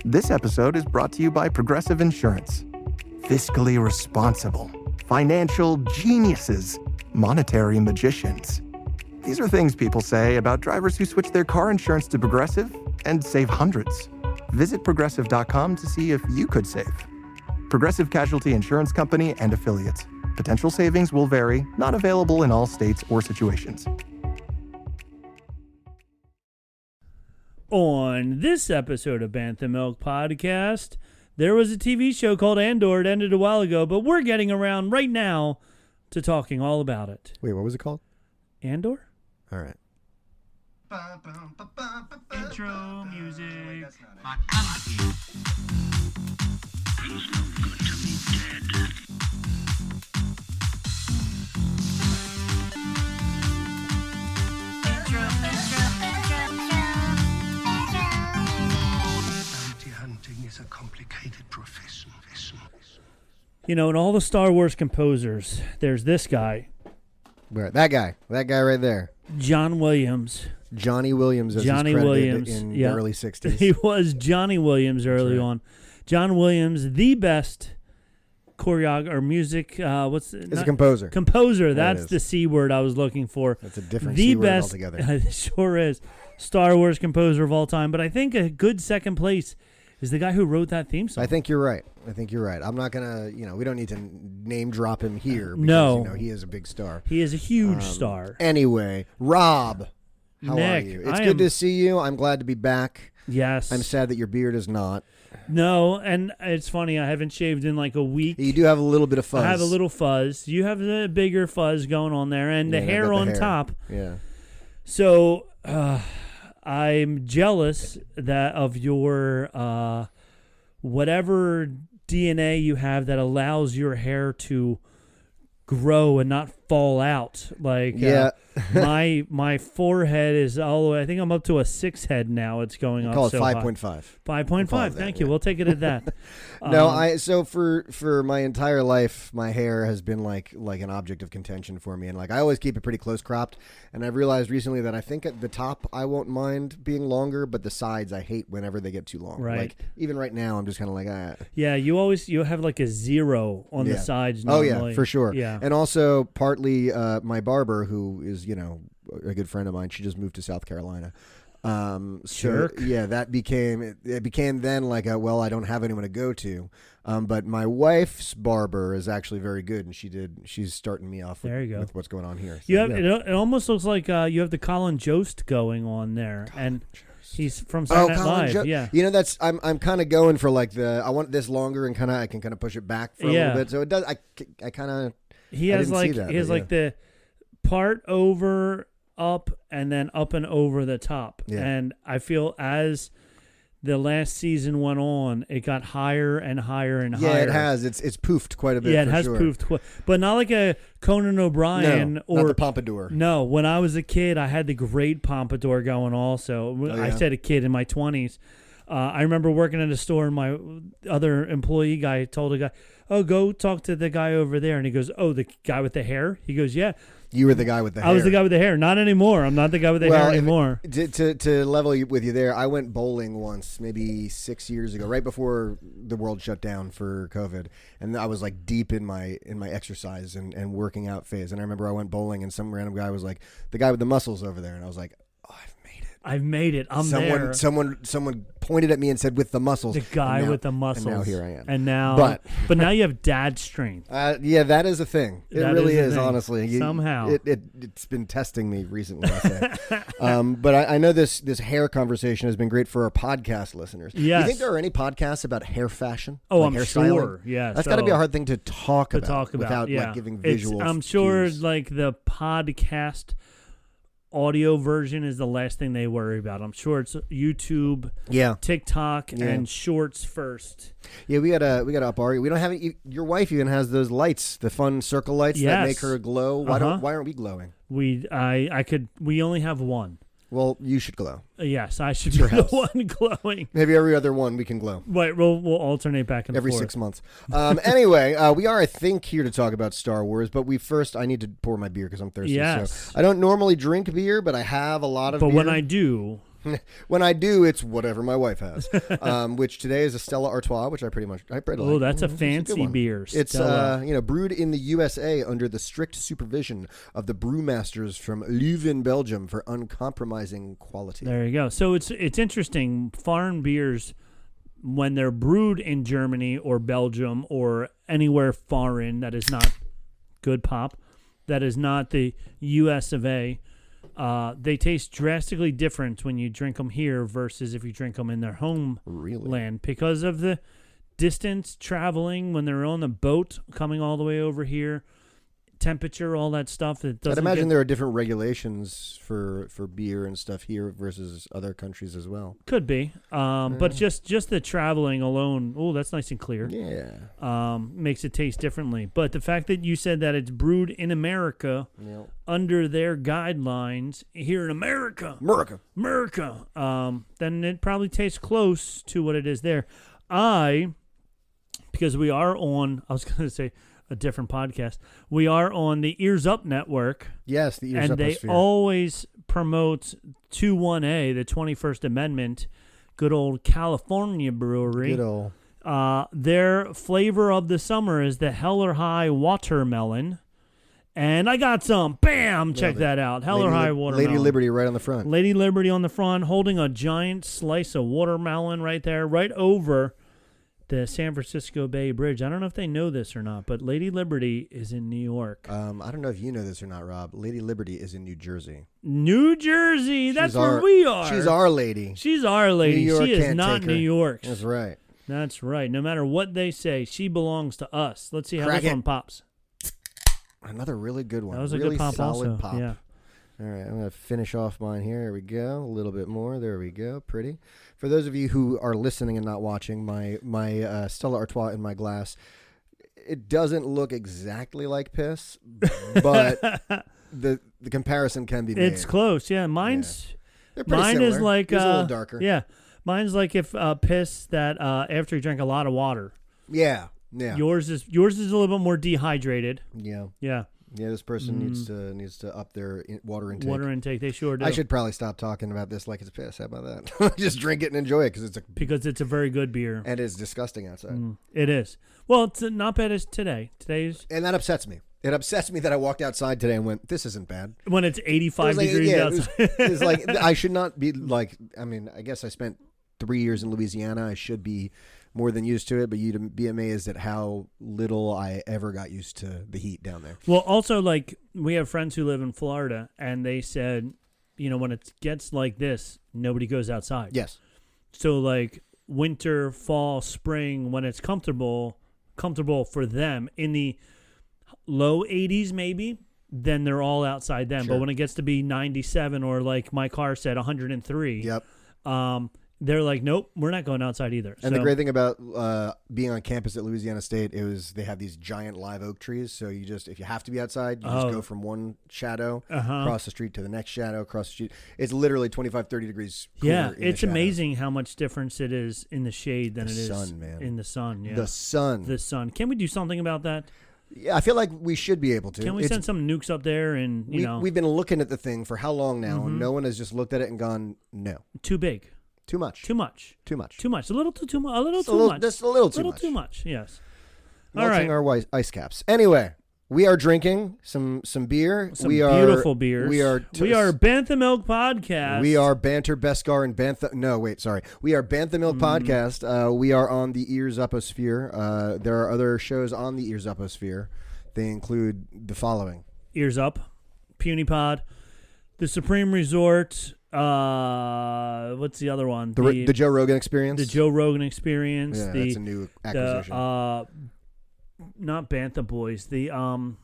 This episode is brought to you by Progressive Insurance. Fiscally responsible, financial geniuses, monetary magicians. These are things people say about drivers who switch their car insurance to Progressive and save hundreds. Visit progressive.com to see if you could save. Progressive Casualty Insurance Company and Affiliates. Potential savings will vary, not available in all states or situations. On this episode of Bantha Milk Podcast, there was a TV show called Andor. It ended a while ago, but we're getting around right now to talking all about it. Wait, what was it called? Andor? All right. Intro music. He's no good to me dead. Bounty hunting is a complicated profession. You know, in all the Star Wars composers, there's this guy, Where? That guy right there. John Williams. Johnny Williams, as Johnny he's credited Williams, in yeah. the early 60s. He was Johnny Williams early right. on. John Williams, the best choreographer or music. What's It's a composer. Composer. Yeah, That's it is. the C word I was looking for. That's a different The C word best, altogether. it sure is. Star Wars composer of all time. But I think a good second place is the guy who wrote that theme song. I think you're right. I'm not going to, we don't need to name drop him here because, No. he is a big star. He is a huge star. Anyway, Rob, how Nick, are you? It's good to see you. I'm glad to be back. Yes. I'm sad that your beard is not. No, and it's funny. I haven't shaved in like a week. You do have a little bit of fuzz. I have a little fuzz. You have a bigger fuzz going on there, and the Yeah, hair I've got on the hair. top. Yeah. So I'm jealous that of your whatever DNA you have that allows your hair to grow and not fall out. Like Yeah. my forehead is all the way. I think I'm up to a 6 head now. It's going up. Call it so high. 5.5. 5.5. Thank you. yeah. We'll take it at that. No, so for my entire life, my hair has been like an object of contention for me, and like I always keep it pretty close cropped. And I've realized recently that I think at the top I won't mind being longer, but the sides I hate whenever they get too long. Right. Like even right now, I'm just kind of like Yeah, you have like a 0 on the Yeah. sides. Oh Normally. yeah, for sure. Yeah. And also partly my barber, who is a good friend of mine. She just moved to South Carolina. So Jerk. yeah, that became it became then like I don't have anyone to go to. But my wife's barber is actually very good, and she's starting me off There you go. with what's going on here. So, You have yeah. it almost looks like you have the Colin Jost going on there, and he's from Saturday Night Colin Live. Jo- Yeah, that's I'm kind of going for like I want this longer and I can kind of push it back for a Yeah. little bit. So it does. I kind of he I has didn't like see that, he has but like the part over, up, and then up and over the top. Yeah. And I feel as the last season went on, it got higher and higher and yeah, higher. it has. It's poofed quite a bit. Yeah, it for has sure. poofed, but not like a Conan O'Brien No, or not the pompadour. No, when I was a kid, I had the great pompadour going also. I yeah? said a kid in my 20s. I remember working at a store, and my other employee guy told a guy, "Oh, go talk to the guy over there." And he goes, "Oh, the guy with the hair?" He goes, "Yeah." You were the guy with the hair. I was the guy with the hair. Not anymore. I'm not the guy with the hair anymore. To level with you there, I went bowling once, maybe 6 years ago, right before the world shut down for COVID, and I was like deep in my exercise and working out phase. And I remember I went bowling, and some random guy was like, "The guy with the muscles over there," and I was like, "Oh, I've made it. I'm there." Someone pointed at me and said, "With the muscles." The guy And now- with the muscles. And now here I am. And now, But now you have dad strength. yeah, that is a thing. It That really is a is, thing. honestly. Somehow. It's been testing me recently, I say. But I know this hair conversation has been great for our podcast listeners. Yes. You think there are any podcasts about hair fashion? Oh, like I'm hair sure. styling? Yeah, That's got to be so- a hard thing to talk about without yeah. like giving It's- visual I'm sure cues. like the podcast audio version is the last thing they worry about. I'm sure it's YouTube, Yeah. TikTok, Yeah. and Shorts first. Yeah, we gotta up our. We don't have any. Your wife even has those lights, the fun circle lights that Yes. make her glow. Why aren't we glowing? We only have one. Well, you should glow. Yes, I should It's be your the house. one glowing. Maybe every other one we can glow. Right, we'll alternate back and Every forth. 6 months. Anyway, we are, I think, here to talk about Star Wars, but I need to pour my beer because I'm thirsty. Yes. So I don't normally drink beer, but I have a lot of But beer. when I do, When I do, it's whatever my wife has. Which today is a Stella Artois, which I pretty like. Oh, that's a It's good fancy one. beer. It's Stella. brewed in the USA under the strict supervision of the brewmasters from Leuven, Belgium, for uncompromising quality. There you go. So it's interesting. Foreign beers, when they're brewed in Germany or Belgium or anywhere foreign that is not good pop, that is not the U.S. of A., they taste drastically different when you drink them here versus if you drink them in their homeland because of the distance traveling when they're on the boat coming all the way over here, temperature, all that stuff. I'd imagine there are different regulations for beer and stuff here versus other countries as well. Could be, but just the traveling alone. Oh, that's nice and clear. Yeah, makes it taste differently. But the fact that you said that it's brewed in America under their guidelines here in America, then it probably tastes close to what it is there. Because we are on, I was going to say a different podcast. We are on the Ears Up Network. Yes, the Ears Up. And they always promote 21A, the 21st Amendment, good old California brewery. Good old. Their flavor of the summer is the Hell or High Watermelon. And I got some. Bam! Check that out. Hell or High Watermelon. Lady Liberty right on the front. Lady Liberty on the front, holding a giant slice of watermelon right there, right over the San Francisco Bay Bridge. I don't know if they know this or not, but Lady Liberty is in New York. I don't know if you know this or not, Rob. Lady Liberty is in New Jersey. New Jersey. That's where we are. She's our lady. She's our lady. New York she is can't not take her. New York. That's right. That's right. No matter what they say, she belongs to us. Let's see how Crack this it. one pops. Another really good one. That was a really good pop solid also. pop. Yeah. All right, I'm going to finish off mine here. Here we go. A little bit more. There we go. Pretty. For those of you who are listening and not watching, my Stella Artois in my glass, it doesn't look exactly like piss, but the comparison can be made. It's close. Yeah, mine's They're pretty mine similar. is like It's a little darker. Yeah, mine's like if piss that after you drank a lot of water. Yeah. Yours is a little bit more dehydrated. Yeah. Yeah. Yeah, this person needs to up their water intake. Water intake, they sure do. I should probably stop talking about this like it's piss. How about that? Just drink it and enjoy it because it's a very good beer. And it's disgusting outside. It is. Well, it's not bad as today. And that upsets me. It upsets me that I walked outside today and went, this isn't bad. When it's 85 degrees outside. It's like, I should not be like, I mean, I guess I spent 3 years in Louisiana. I should be more than used to it, but you'd be amazed at how little I ever got used to the heat down there. Well, also, like, we have friends who live in Florida, and they said, when it gets like this, nobody goes outside. Yes. So, like, winter, fall, spring, when it's comfortable for them, in the low 80s maybe, then they're all outside then. Sure. But when it gets to be 97 or, like my car said, 103, Yep. they're like, nope, we're not going outside either. And the great thing about being on campus at Louisiana State is they have these giant live oak trees. So you just, if you have to be outside, you just go from one shadow across the street to the next shadow across the street. It's literally 25, 30 degrees cooler. Yeah, in it's the shadows. amazing how much difference it is in the shade than The it is sun, man. in the sun. Yeah. The sun. The sun. Can we do something about that? Yeah, I feel like we should be able to. Can we send some nukes up there and, We've been looking at the thing for how long now, and no one has just looked at it and gone, no. Too big. Too much. Too much. Too much. Too much. A little too much. A little Just too much. Just a little too little much. too much. Yes. Melting All right. our ice caps. Anyway, we are drinking some beer. Some we are beautiful beers. We are Bantha Milk Podcast. We are Banter Beskar and Bantha. No, wait, sorry. We are Bantha Milk Podcast. We are on the Ears Uposphere. There are other shows on the Ears Uposphere. They include the following: Ears Up, Puny Pod, The Supreme Resort. What's the other one? The Joe Rogan Experience. The Joe Rogan Experience. Yeah, that's a new acquisition. Not Bantha Boys. The Bantha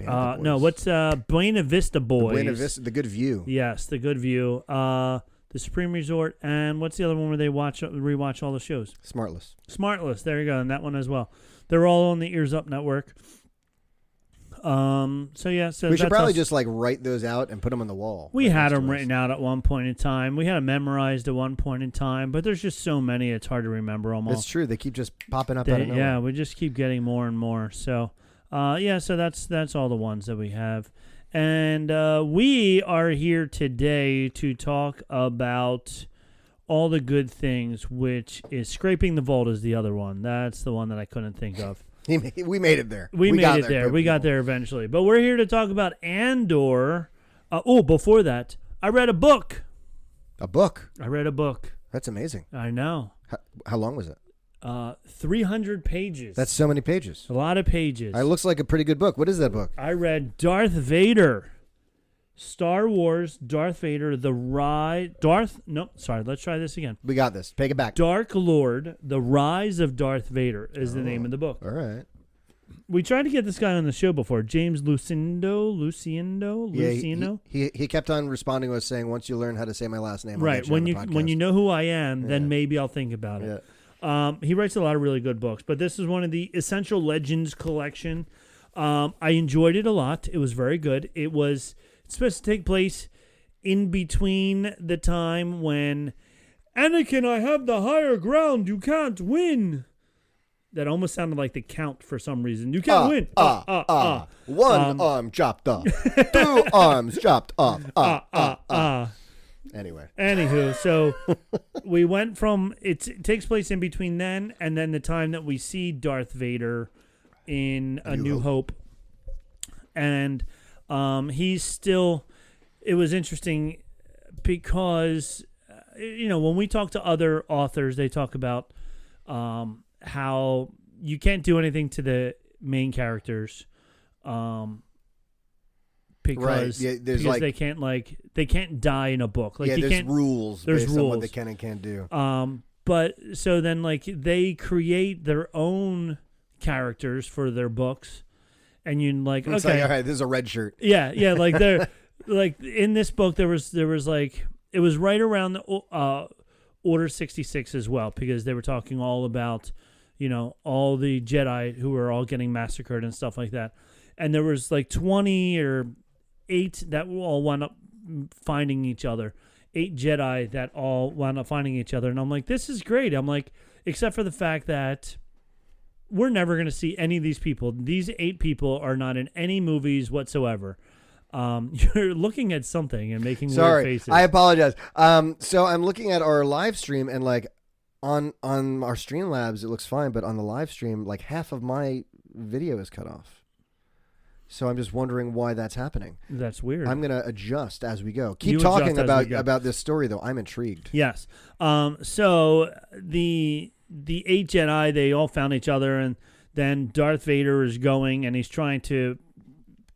Boys. no, what's Buena Vista Boys? Buena Vista, The Good View. Yes, The Good View. The Supreme Resort, and what's the other one where they rewatch all the shows? Smartless. There you go, and that one as well. They're all on the Ears Up Network. So we should probably just like write those out and put them on the wall. We had them written out at one point in time. We had them memorized at one point in time, but there's just so many, it's hard to remember them all. It's true. They keep just popping up out of nowhere. Yeah, we just keep getting more and more. So, so that's all the ones that we have. And we are here today to talk about All the Good Things, which is Scraping the Vault is the other one. That's the one that I couldn't think of. We made it there. We made it there. We got there eventually. But we're here to talk about Andor. Before that, I read a book. A book? I read a book. That's amazing. I know. How long was it? 300 pages. That's so many pages. A lot of pages. It looks like a pretty good book. What is that book? I read Darth Vader. Star Wars, Darth Vader, The Rise... let's try this again. We got this. Take it back. Dark Lord, The Rise of Darth Vader is the name of the book. All right. We tried to get this guy on the show before, James Lucindo. Yeah, he kept on responding to us saying, once you learn how to say my last name, I'll Right, get you on the podcast. when you know who I am, Yeah. then maybe I'll think about it. Yeah. He writes a lot of really good books, but this is one of the Essential Legends collection. I enjoyed it a lot. It was very good. It's supposed to take place in between the time when Anakin, I have the higher ground. You can't win. That almost sounded like the Count for some reason. You can't win. One arm chopped off. 2 arms chopped off. Anyway. Anywho, so we went from it takes place in between then and then the time that we see Darth Vader in A New Hope. And he's still, it was interesting because, when we talk to other authors, they talk about how you can't do anything to the main characters because, because they can't die in a book. Like, there's rules there's based rules on what they can and can't do. But so then they create their own characters for their books. And you're like, It's okay, like, all right, this is a red shirt. yeah, like they're like in this book there was like it was right around the Order 66 as well, because they were talking all about all the Jedi who were all getting massacred and stuff like that, and there was like 20 or 8 that all wound up finding each other, 8 Jedi that all wound up finding each other, and I'm like, this is great. I'm like, except for the fact that we're never going to see any of these people. These 8 people are not in any movies whatsoever. You're looking at something and making weird faces. I apologize. So I'm looking at our live stream, and like on our Streamlabs, it looks fine, but on the live stream, like half of my video is cut off. So I'm just wondering why that's happening. That's weird. I'm going to adjust as we go. Keep talking about this story, though. I'm intrigued. Yes. So the 8 Jedi, they all found each other, and then Darth Vader is going, and he's trying to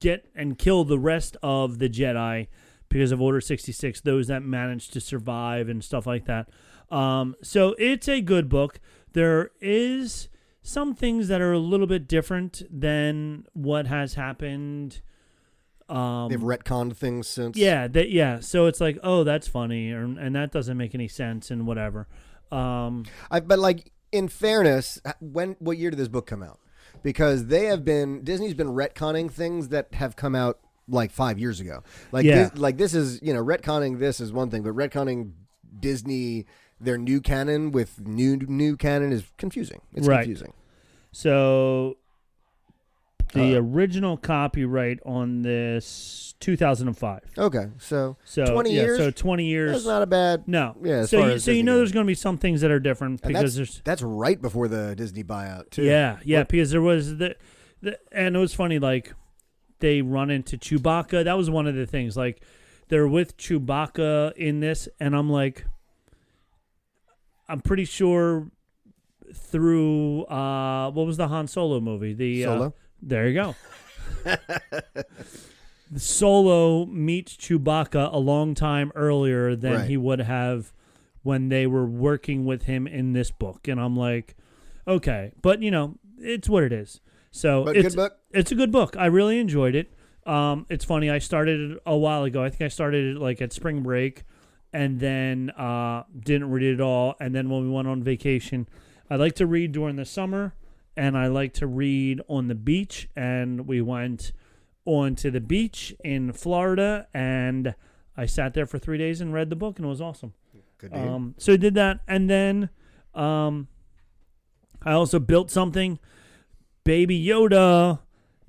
get and kill the rest of the Jedi because of Order 66, those that managed to survive and stuff like that. So it's a good book. There is some things that are a little bit different than what has happened. They've retconned things since. Yeah. So it's like, oh, that's funny, and that doesn't make any sense and whatever. But like, in fairness, what year did this book come out? Because Disney's been retconning things that have come out like 5 years ago. This is retconning this is one thing, but retconning Disney, their new canon with new canon is confusing. It's confusing. So the original copyright on this 2005. Okay, so 20 years. So 20 years. That's not a bad. No. Yeah. So there's going to be some things that are different because that's right before the Disney buyout too. Yeah, because there was and it was funny, like they run into Chewbacca. That was one of the things. Like they're with Chewbacca in this, and I'm like, I'm pretty sure through what was the Han Solo movie? The Solo. There you go. Solo meets Chewbacca a long time earlier than he would have when they were working with him in this book. And I'm like, okay. But, it's what it is. So good book? It's a good book. I really enjoyed it. It's funny. I started it a while ago. I think I started it like at spring break and then didn't read it all. And then when we went on vacation, I like to read during the summer. And I like to read on the beach, and we went onto the beach in Florida, and I sat there for 3 days and read the book, and it was awesome. Good deal. So I did that, and then I also built something. Baby Yoda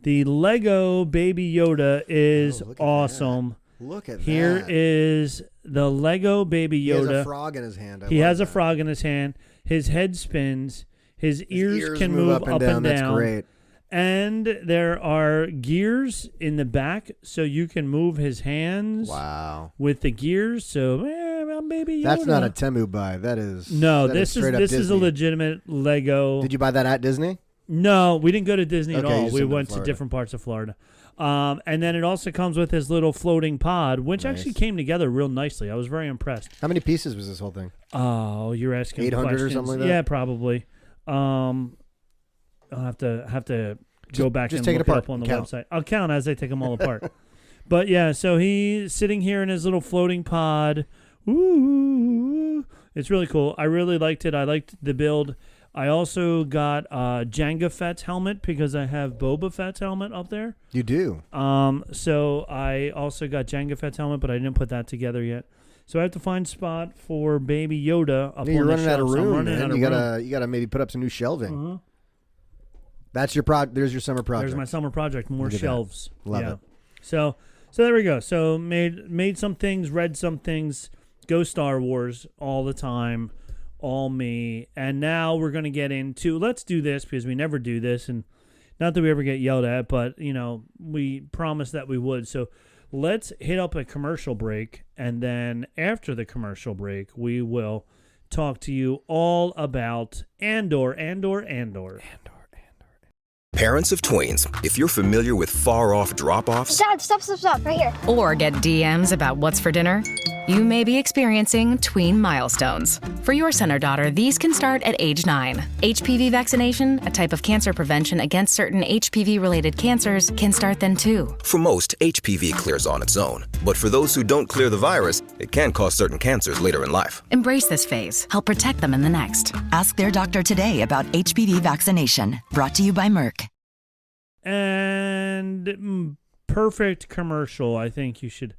The Lego Baby Yoda is look at awesome. Look at Here that. is the Lego Baby Yoda. He has a frog in his hand. He has a frog in his hand. His head spins. His ears can move up and down. That's great. And there are gears in the back, so you can move his hands. Wow. With the gears. So, Baby Yoda. That's not a Temu buy. That is this straight up is a Disney. legitimate Lego. Did you buy that at Disney? No, we didn't go to Disney at Okay, you all. just We went to went to Florida. different parts of Florida. And then it also comes with his little floating pod, which Nice. actually came together real nicely. I was very impressed. How many pieces was this whole thing? Oh, you're asking 800 or questions. something like that? Yeah, probably. I'll have to go back just and take it look apart up on the and count. website. I'll count as I take them all apart. But yeah, so he's sitting here in his little floating pod. Ooh, it's really cool. I really liked it. I liked the build. I also got Jango Fett's helmet because I have Boba Fett's helmet up there. You do. So I also got Jango Fett's helmet, but I didn't put that together yet. So I have to find spot for Baby Yoda up on You're the running out of shelf. So I'm room, running man. out of You room. gotta maybe put up some new shelving. Uh-huh. That's your There's your summer project. There's my summer project. More Look at that. shelves. Love yeah. it. So there we go. So made some things, read some things. Go Star Wars all the time, all me. And now we're gonna get into. Let's do this because we never do this, and not that we ever get yelled at, but we promised that we would. So let's hit up a commercial break, and then after the commercial break, we will talk to you all about Andor. Parents of tweens, if you're familiar with far-off drop-offs, Dad, stop, right here. Or get DMs about what's for dinner, you may be experiencing tween milestones. For your son or daughter, these can start at age 9. HPV vaccination, a type of cancer prevention against certain HPV-related cancers, can start then too. for most, HPV clears on its own. But for those who don't clear the virus, it can cause certain cancers later in life. Embrace this phase. Help protect them in the next. Ask their doctor today about HPV vaccination. Brought to you by Merck. And perfect commercial. I think you should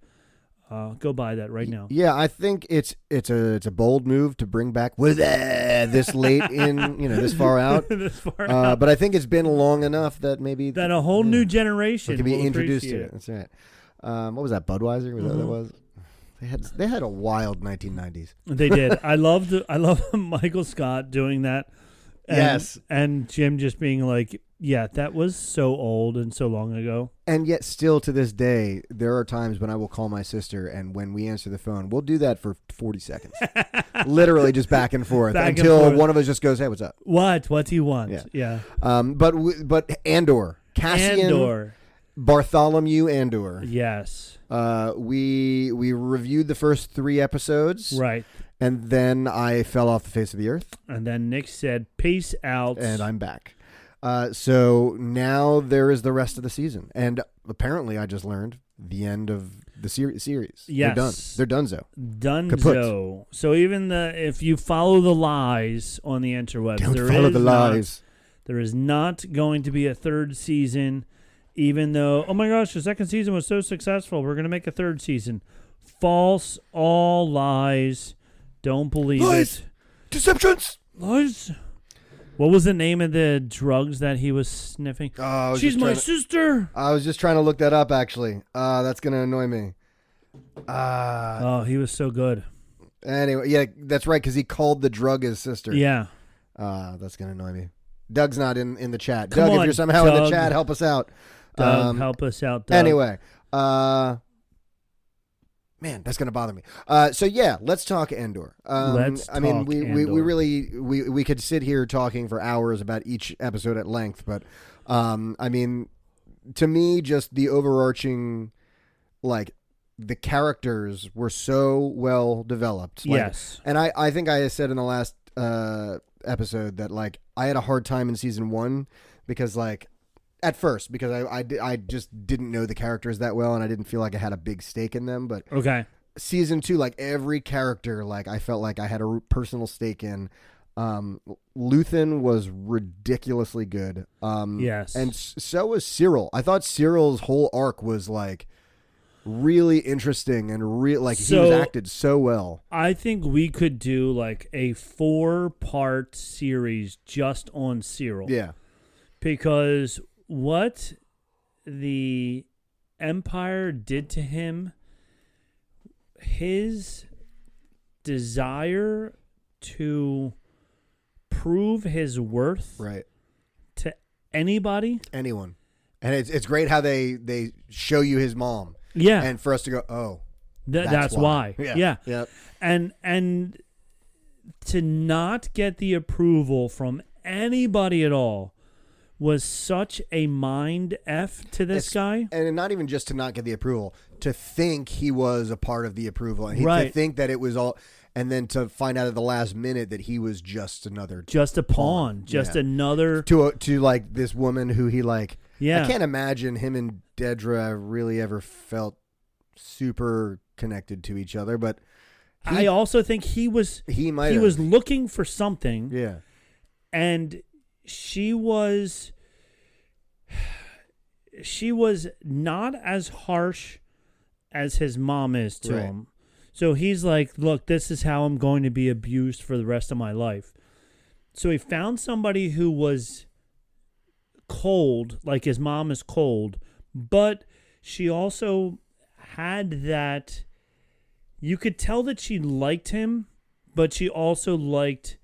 go buy that right now. Yeah, I think it's a bold move to bring back this late in this far out. This far out. But I think it's been long enough that maybe That a whole new generation can be will introduced to appreciate it. That's right. What was that? Budweiser? Was that what that was? They had a wild 1990s. They did. I love Michael Scott doing that. And, Yes. And Jim just being like, yeah, that was so old and so long ago. And yet still to this day, there are times when I will call my sister, and when we answer the phone, we'll do that for 40 seconds. Literally just back and forth Back and until forth. one of us just goes, hey, what's up? What do you want? Yeah. Yeah. But Andor. Cassian Andor. Bartholomew Andor. Yes. We reviewed the first 3 episodes. Right. And then I fell off the face of the earth. And then Nick said, peace out. And I'm back. So now there is the rest of the season. And apparently I just learned the end of the series. Yes. They're donezo. Dunzo. Kaput. So even if you follow the lies on the interwebs, Don't there follow is the lies. There is not going to be a third season, even though, oh my gosh, the second season was so successful. We're going to make a third season. False, all lies. Don't believe Lies. it. Deceptions. Lies. What was the name of the drugs that he was sniffing? She's my sister. I was just trying to look that up, actually. That's going to annoy me. Oh, he was so good. Anyway, yeah, that's right, because he called the drug his sister. Yeah. That's going to annoy me. Doug's not in the chat. Come Doug, on, if you're somehow in the Doug. chat, help us out. Doug, help us out, Doug. Anyway, man, that's going to bother me. So yeah, let's talk Andor. Let's I mean, talk we Andor. really we could sit here talking for hours about each episode at length, but I mean, to me, just the overarching, like, the characters were so well developed. Like, Yes. and I think I said in the last episode that, like, I had a hard time in season 1 because, like, at first, because I just didn't know the characters that well, and I didn't feel like I had a big stake in them. But Okay. season 2, like, every character, like, I felt like I had a personal stake in. Luthen was ridiculously good. Yes. And so was Cyril. I thought Cyril's whole arc was, like, really interesting and like, he was acted so well. I think we could do like a 4-part series just on Cyril. Yeah. Because what the Empire did to him, his desire to prove his worth Right. to anybody. Anyone. And it's great how they show you his mom. Yeah. And for us to go, oh, That's why. Yeah. Yep. And to not get the approval from anybody at all was such a mind F to this guy. And not even just to not get the approval, to think he was a part of the approval. And Right. to think that it was all, and then to find out at the last minute that he was just another. Just a pawn. Just Yeah. another. To like this woman who he like. Yeah. I can't imagine him and Dedra really ever felt super connected to each other, but I also think he was looking for something. Yeah. And she was not as harsh as his mom is to Right. him. So he's like, look, this is how I'm going to be abused for the rest of my life. So he found somebody who was cold, like his mom is cold, but she also had that, you could tell that she liked him, but she also liked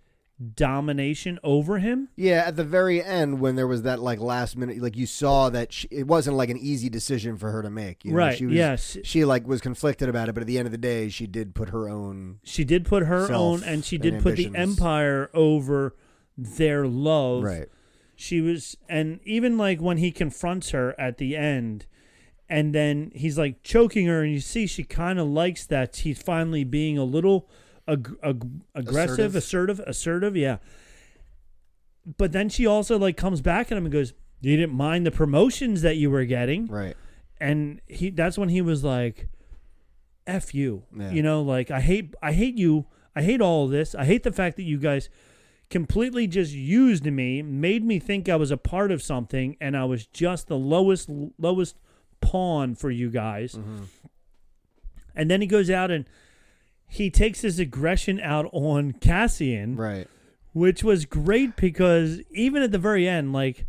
domination over him. Yeah, at the very end when there was that like last minute, like you saw that it wasn't like an easy decision for her to make. You know? Right, She was, yes. She like was conflicted about it, but at the end of the day, she did put her own. She did put her Self own, and she and did put the ambitions. Empire over their love. Right. She was, and even like when he confronts her at the end, and then he's like choking her, and you see she kind of likes that he's finally being a little aggressive, assertive, yeah. But then she also like comes back at him and goes, "You didn't mind the promotions that you were getting," Right. And that's when he was like, "F you," Yeah. you know, like I hate you, I hate all of this, I hate the fact that you guys completely just used me, made me think I was a part of something, and I was just the lowest pawn for you guys. Mm-hmm. And then he goes out and he takes his aggression out on Cassian, Right. which was great because even at the very end, like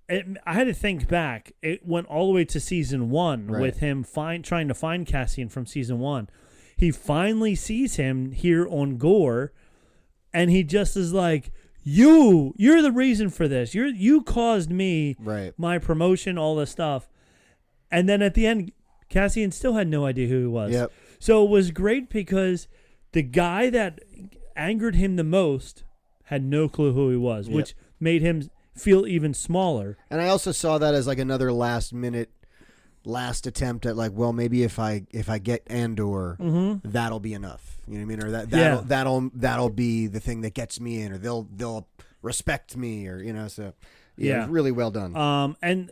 I had to think back. It went all the way to season 1 Right. with him trying to find Cassian from season 1. He finally sees him here on Gore, and he just is like, you're the reason for this. You caused me Right. my promotion, all this stuff. And then at the end, Cassian still had no idea who he was. Yep. So it was great because the guy that angered him the most had no clue who he was, Yep. which made him feel even smaller. And I also saw that as like another last attempt at like, well, maybe if I get Andor, that'll be enough. You know what I mean? Or that'll be the thing that gets me in, or they'll respect me, or you know. So yeah, it was really well done. And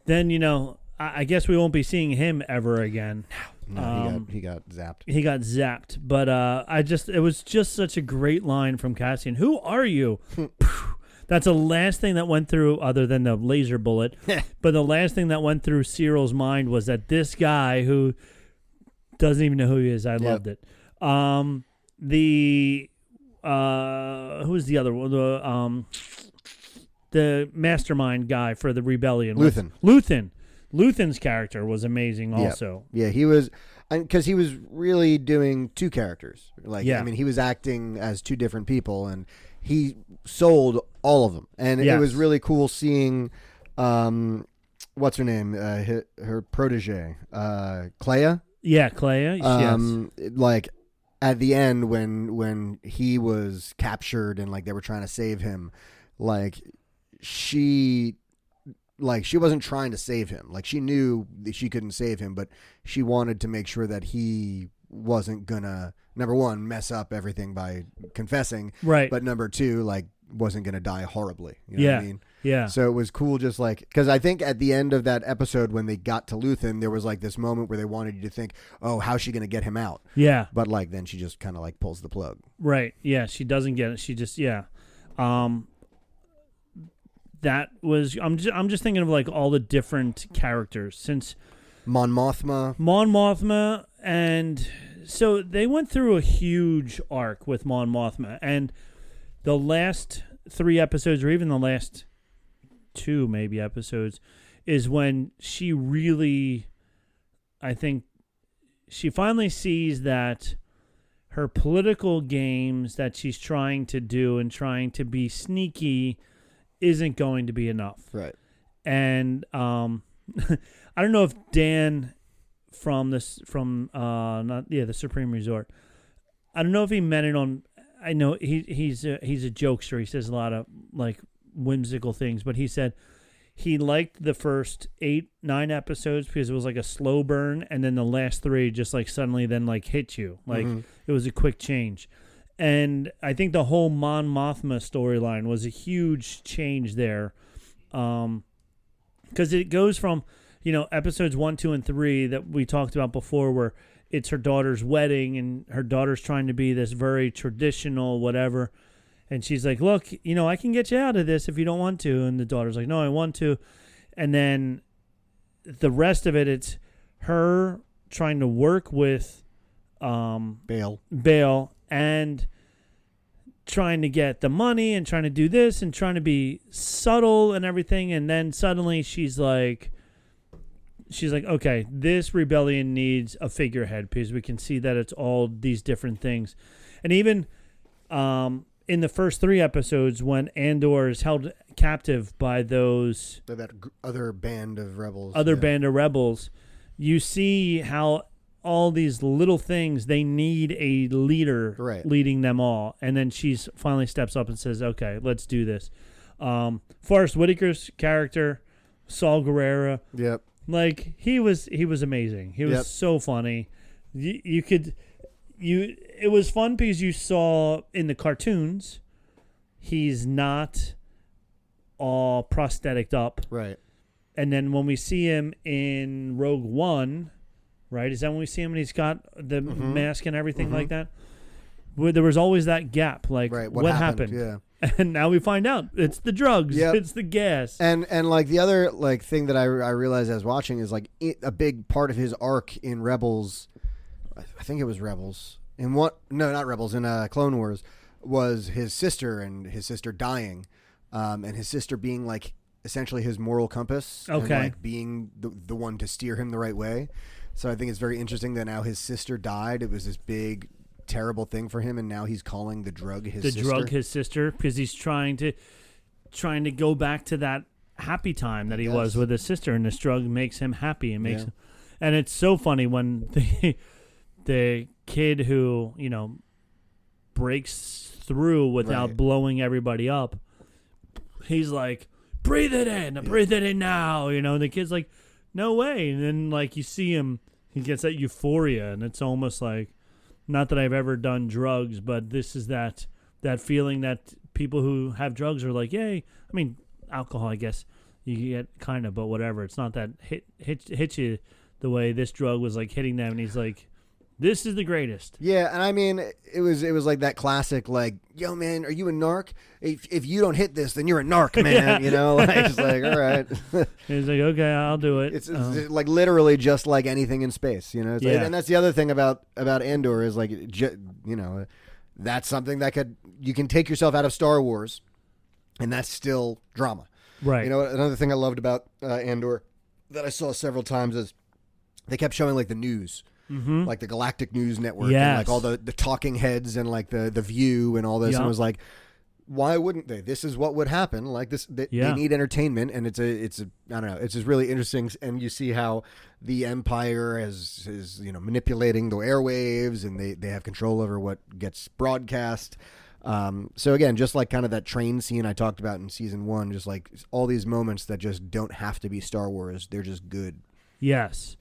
then I guess we won't be seeing him ever again. No, he got zapped. He got zapped, but it was just such a great line from Cassian. Who are you? That's the last thing that went through, other than the laser bullet. But the last thing that went through Cyril's mind was that this guy who doesn't even know who he is. I loved it. Who was the other one? The mastermind guy for the rebellion. Luthen's character was amazing also. Yeah, he was, because he was really doing two characters. Like, Yeah. I mean, he was acting as two different people, and he sold all of them. And it was really cool seeing, what's her name? Her protege, Clea. Yeah, Clea. Yes. Like at the end when he was captured and like they were trying to save him, like she wasn't trying to save him. Like she knew that she couldn't save him, but she wanted to make sure that he wasn't gonna, number one, mess up everything by confessing, Right. But number two, like wasn't gonna die horribly. You know what I mean? Yeah. So it was cool, just like, because I think at the end of that episode when they got to Luthen, there was like this moment where they wanted you to think, oh, how's she gonna get him out? Yeah. But like then she just kind of like pulls the plug. Right. Yeah. She doesn't get it. She just that was I'm just thinking of like all the different characters since Mon Mothma, and so they went through a huge arc with Mon Mothma, and the last 3 episodes, or even the last 2 maybe episodes, is when she really, I think, she finally sees that her political games that she's trying to do and trying to be sneaky isn't going to be enough. Right. And I don't know if Dan from the Supreme Resort, I don't know if he meant it on. I know he's a jokester. He says a lot of like whimsical things, but he said he liked the first 8-9 episodes because it was like a slow burn, and then the last 3 just like suddenly then like hit you. Like it was a quick change. And I think the whole Mon Mothma storyline was a huge change there. Because it goes from, episodes 1, 2, and 3 that we talked about before, where it's her daughter's wedding and her daughter's trying to be this very traditional whatever. And she's like, look, I can get you out of this if you don't want to. And the daughter's like, no, I want to. And then the rest of it, it's her trying to work with Bail and trying to get the money and trying to do this and trying to be subtle and everything. And then suddenly she's like, okay, this rebellion needs a figurehead because we can see that it's all these different things. And even in the first 3 episodes, when Andor is held captive by that other band of rebels, band of rebels, you see how all these little things, they need a leader leading them all. And then she's finally steps up and says, okay, let's do this. Forrest Whitaker's character, Saul Guerrero. Yep. Like he was amazing. He was so funny. It was fun because you saw in the cartoons, he's not all prosthetic up. Right. And then when we see him in Rogue One, right? Is that when we see him and he's got the mask and everything like that? Where there was always that gap. Like, what happened? Yeah. And now we find out it's the drugs. Yep. It's the gas. And like the other like thing that I realized as watching is like a big part of his arc in Rebels, I think it was Rebels, not Rebels, in Clone Wars, was his sister and his sister dying, and his sister being like essentially his moral compass, and like being the one to steer him the right way. So I think it's very interesting that now his sister died. It was this big, terrible thing for him, and now he's calling the drug his sister because he's trying to go back to that happy time that he was with his sister, and this drug makes him happy and makes him, and it's so funny when the kid who breaks through without blowing everybody up, he's like, breathe it in now, the kid's like, no way. And then like you see him, he gets that euphoria, and it's almost like, not that I've ever done drugs, but this is that feeling that people who have drugs are like, yay. I mean, alcohol, I guess you get kind of, but whatever. It's not that hits you the way this drug was like hitting them, and he's like, this is the greatest. Yeah, and I mean, it was like that classic, like, yo, man, are you a narc? If you don't hit this, then you're a narc, man. It's like, all right. He's like, okay, I'll do it. It's like literally just like anything in space, It's like, and that's the other thing about Andor is like, that's something that you can take yourself out of Star Wars, and that's still drama, right? Another thing I loved about Andor that I saw several times is they kept showing like the news. Like the Galactic News Network and like all the talking heads and like the View and all this. And it was like, why wouldn't they? This is what would happen. Like this, they need entertainment, and it's I don't know. It's just really interesting. And you see how the Empire is manipulating the airwaves, and they have control over what gets broadcast. So again, just like kind of that train scene I talked about in season 1, just like all these moments that just don't have to be Star Wars. They're just good. Yes.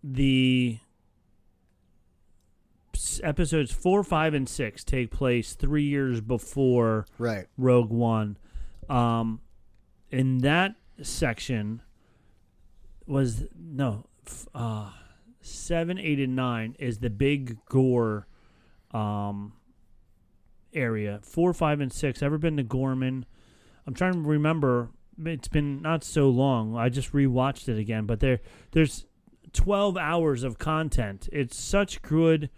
The episodes 4, 5, and 6 take place 3 years before Rogue One. In that section was 7, 8, and 9 is the big gore area. 4, 5, and 6. Ever been to Gorman? I'm trying to remember. It's been not so long. I just rewatched it again, but there's 12 hours of content. It's such good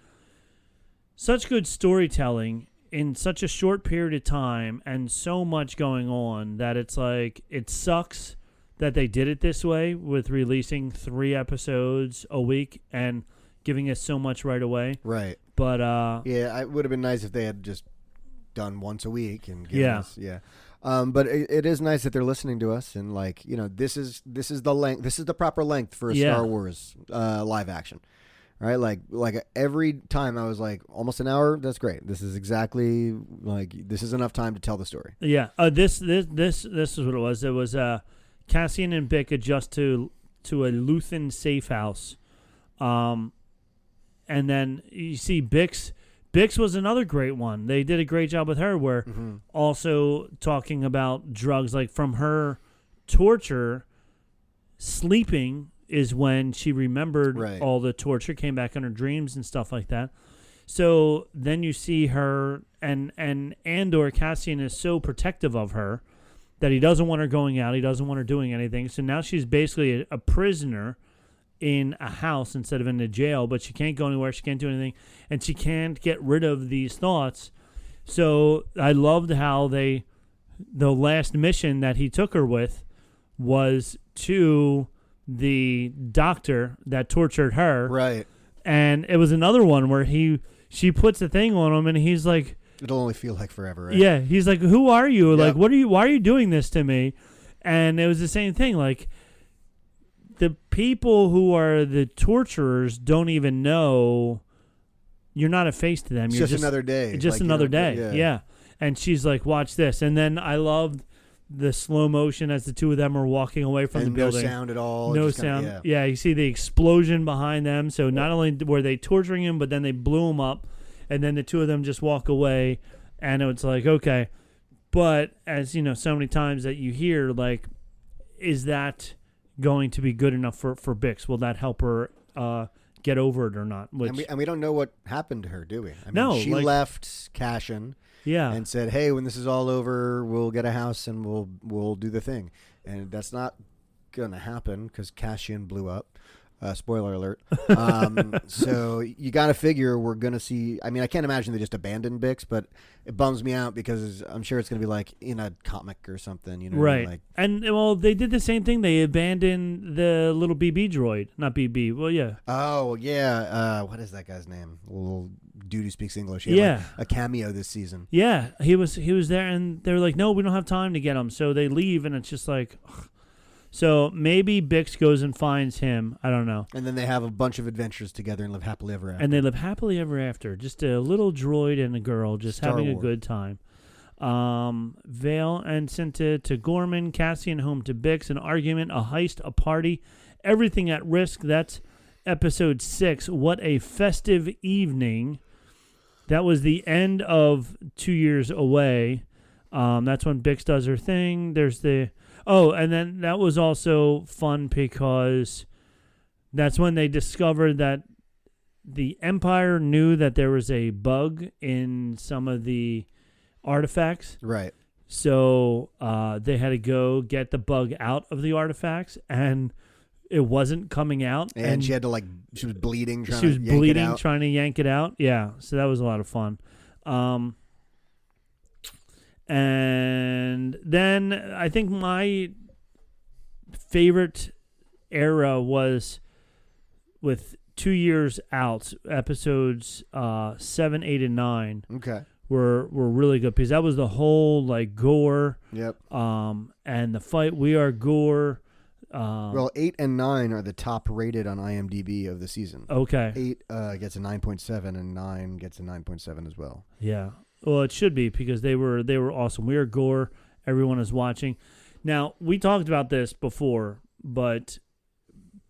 storytelling. in such a short period of time and so much going on that it's like it sucks that they did it this way with releasing 3 episodes a week and giving us so much right away. Right. But yeah, it would have been nice if they had just done once a week and given us, but it is nice that they're listening to us, and like, you know, this is the length, this is the proper length for a Star Wars live action. Right, like every time I was like, almost an hour. That's great. This is exactly like, this is enough time to tell the story. Yeah. This is what it was. It was Cassian and Bick adjust to a Luthen safe house, and then you see Bix was another great one. They did a great job with her, where also talking about drugs, like from her torture, sleeping is when she remembered all the torture, came back in her dreams and stuff like that. So then you see her, and Andor, Cassian, is so protective of her that he doesn't want her going out. He doesn't want her doing anything. So now she's basically a prisoner in a house instead of in a jail, but she can't go anywhere. She can't do anything, and she can't get rid of these thoughts. So I loved how the last mission that he took her with was to the doctor that tortured her. Right. And it was another one where she puts the thing on him, and he's like, it'll only feel like forever, right? Yeah, he's like, who are you? Yep. Like, why are you doing this to me? And it was the same thing. Like, the people who are the torturers don't even know you're not a face to them. It's you're just another day. Just like, another day. Yeah. And she's like, watch this. And then I loved the slow motion as the two of them are walking away from the building. No sound at all. No just sound. Kinda, yeah, you see the explosion behind them. So not only were they torturing him, but then they blew him up. And then the two of them just walk away. And it's like, okay. But as you know, so many times that you hear, like, is that going to be good enough for Bix? Will that help her get over it or not? Which, and we don't know what happened to her, do we? I mean, no. She left Cassian. Yeah. And said, hey, when this is all over, we'll get a house and we'll do the thing. And that's not going to happen because Cassian blew up. Spoiler alert. So you got to figure we're going to see. I mean, I can't imagine they just abandoned Bix, but it bums me out because I'm sure it's going to be like in a comic or something. You know, right? Like, and well, they did the same thing. They abandoned the little BB droid, not BB. Well, yeah. Oh yeah. What is that guy's name? Little dude who speaks English. He had, like, a cameo this season. Yeah, he was there, and they were like, no, we don't have time to get him. So they leave, and it's just like. Ugh. So maybe Bix goes and finds him. I don't know. And then they have a bunch of adventures together and live happily ever after. And they live happily ever after. Just a little droid and a girl just Star having Wars. a good time. Vale and Cinta to Gorman, Cassian home to Bix, an argument, a heist, a party, everything at risk. That's episode 6. What a festive evening. That was the end of 2 years away. That's when Bix does her thing. There's the... Oh, and then that was also fun because that's when they discovered that the Empire knew that there was a bug in some of the artifacts. Right. So they had to go get the bug out of the artifacts, and it wasn't coming out. And she had to, like, she was bleeding, trying to yank it out. Yeah, so that was a lot of fun. And then I think my favorite era was with 2 years out, episodes 7, 8, and 9. Okay. Were really good because that was the whole like gore. Yep. And the fight. We are gore. Well, 8 and 9 are the top rated on IMDb of the season. Okay. 8 gets a 9.7 and 9 gets a 9.7 as well. Yeah. Well, it should be because they were awesome. We are gore. Everyone is watching. Now, we talked about this before, but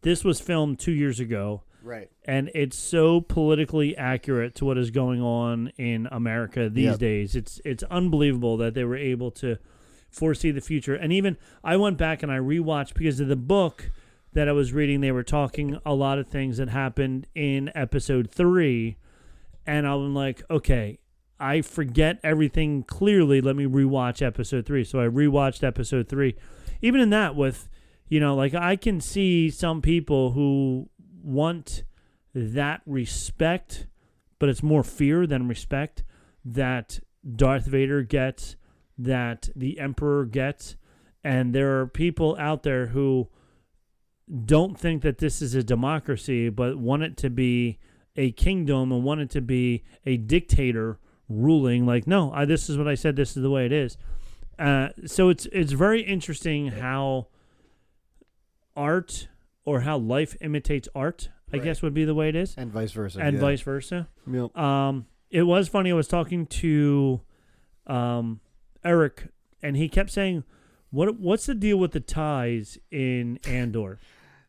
this was filmed 2 years ago. Right. And it's so politically accurate to what is going on in America these days. It's unbelievable that they were able to foresee the future. And even I went back and I rewatched because of the book that I was reading. They were talking a lot of things that happened in episode 3. And I'm like, okay, I forget everything clearly. Let me rewatch episode 3. So I rewatched episode 3. Even in that with, like I can see some people who want that respect, but it's more fear than respect, that Darth Vader gets, that the Emperor gets, and there are people out there who don't think that this is a democracy, but want it to be a kingdom and want it to be a dictator ruling. Like, no, this is what I said. This is the way it is. So it's very interesting how art or how life imitates art, I guess would be the way it is. And vice versa. And vice versa. Yep. It was funny. I was talking to Eric, and he kept saying, what's the deal with the ties in Andor?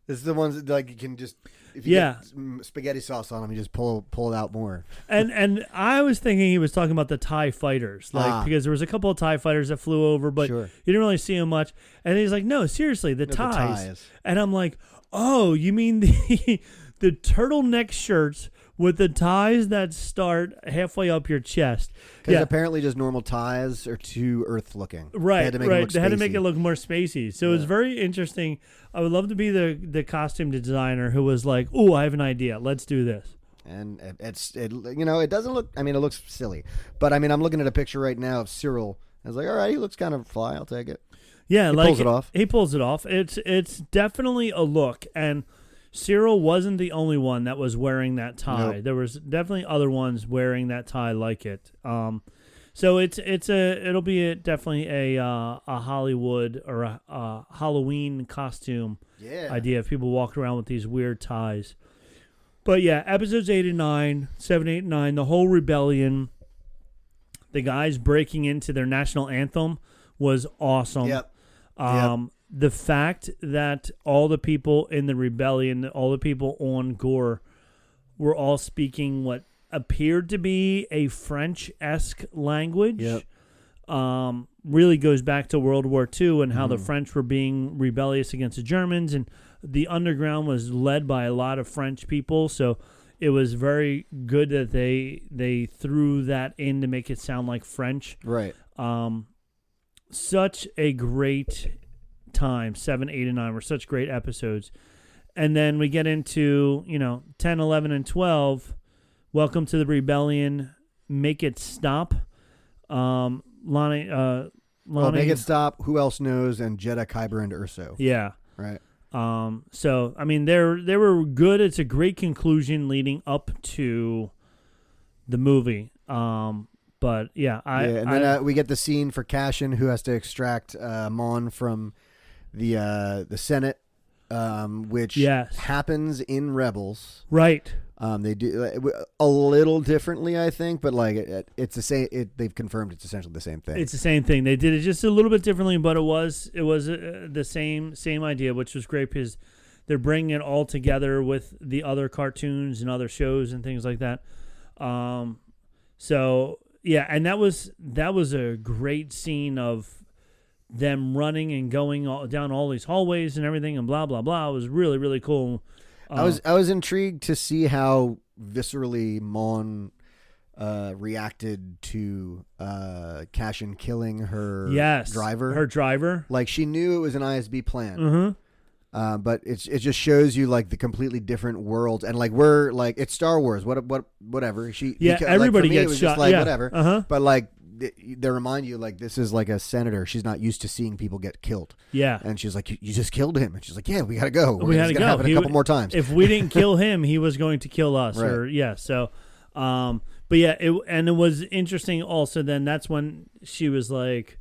This is the ones that, like, you can just, if you get spaghetti sauce on them, you just pull it out more. And I was thinking he was talking about the TIE fighters, because there was a couple of TIE fighters that flew over, but you didn't really see them much. And he's like, no, seriously, the ties. And I'm like, oh, you mean the turtleneck shirts with the ties that start halfway up your chest? Because apparently just normal ties are too Earth-looking. Right, They had to make it look They had to make spacey. it look more spacey. So it was very interesting. I would love to be the costume designer who was like, "Oh, I have an idea. Let's do this." And it doesn't look. I mean, it looks silly, but I mean, I'm looking at a picture right now of Cyril. I was like, all right, he looks kind of fly. I'll take it. Yeah, he pulls it off. He pulls it off. It's definitely a look, and Cyril wasn't the only one that was wearing that tie. Nope. There was definitely other ones wearing that tie like it. So it'll be definitely a Hollywood or a Halloween costume idea if people walk around with these weird ties. But yeah, episodes 8 and 9, 7, 8, and 9, the whole rebellion, the guys breaking into their national anthem was awesome. Yep. The fact that all the people in the rebellion, all the people on Gore, were all speaking what appeared to be a French-esque language, really goes back to World War II and how the French were being rebellious against the Germans, and the underground was led by a lot of French people. So it was very good that they threw that in to make it sound like French. Right. Such a great time. 7, 8, and 9 were such great episodes. And then we get into 10, 11, and 12. Welcome to the Rebellion. Make it stop. Lonnie, Make it stop. Who else knows? And Jedha, Kyber, and Urso. Yeah. Right. So I mean, they were good. It's a great conclusion leading up to the movie. But yeah, and then we get the scene for Cassian, who has to extract Mon from the Senate, which happens in Rebels. Right. They do a little differently, I think, but like it's the same. They've confirmed it's essentially the same thing. It's the same thing. They did it just a little bit differently, but it was the same idea, which was great because they're bringing it all together with the other cartoons and other shows and things like that. So yeah, and that was a great scene of them running and going down all these hallways and everything and blah blah blah. It was really really cool. I was intrigued to see how viscerally Mon reacted to Cassian killing her driver. Her driver. Like, she knew it was an ISB plan. Mm-hmm. But it just shows you like the completely different worlds, and like we're like it's Star Wars. Whatever. Everybody gets gets it was shot. Just like yeah. whatever. Uh-huh. But like they remind you like this is like a senator. She's not used to seeing people get killed. Yeah. And she's like, you just killed him. And she's like, yeah, we gotta go. We had to go. Happen a couple more times. If we didn't kill him, he was going to kill us. Right. So, but yeah, it was interesting. Also, then that's when she was like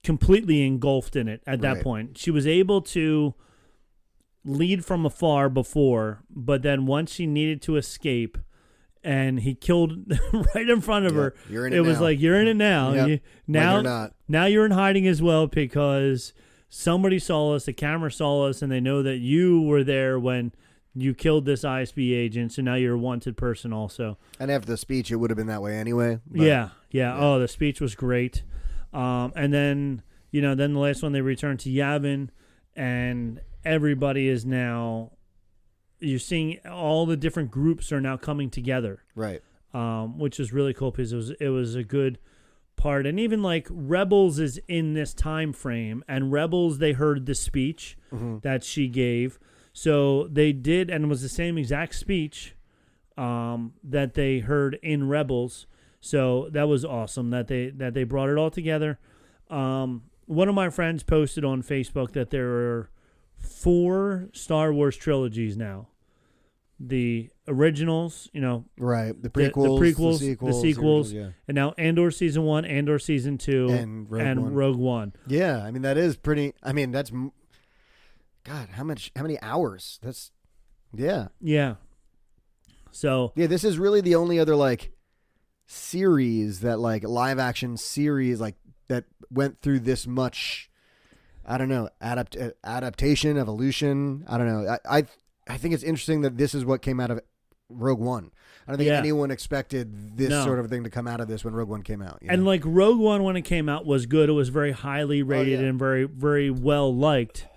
completely engulfed in it. At that point, she was able to lead from afar before, but then once she needed to escape. And he killed right in front of her. You're in it was now. like, you're in it now. Yep. Now you're in hiding as well because somebody saw us, the camera saw us, and they know that you were there when you killed this ISB agent, so now you're a wanted person also. And after the speech, it would have been that way anyway. Yeah. Oh, the speech was great. And then, then the last one, they returned to Yavin, and everybody is now... You're seeing all the different groups are now coming together, right? Which is really cool because it was a good part, and even like Rebels is in this time frame, and Rebels they heard the speech that she gave, so they did, and it was the same exact speech that they heard in Rebels. So that was awesome that they brought it all together. One of my friends posted on Facebook that there are 4 Star Wars trilogies now. The originals, right? The prequels, the sequels, series, yeah. And now Andor season 1, Andor season 2, and Rogue One. Yeah, I mean that is pretty. I mean that's God. How many hours? That's yeah. So yeah, this is really the only other like series that like live action series like that went through this much. I don't know, adaptation, evolution. I don't know. I think it's interesting that this is what came out of Rogue One. I don't think anyone expected this sort of thing to come out of this when Rogue One came out. And like Rogue One, when it came out, was good. It was very highly rated and very, very well liked.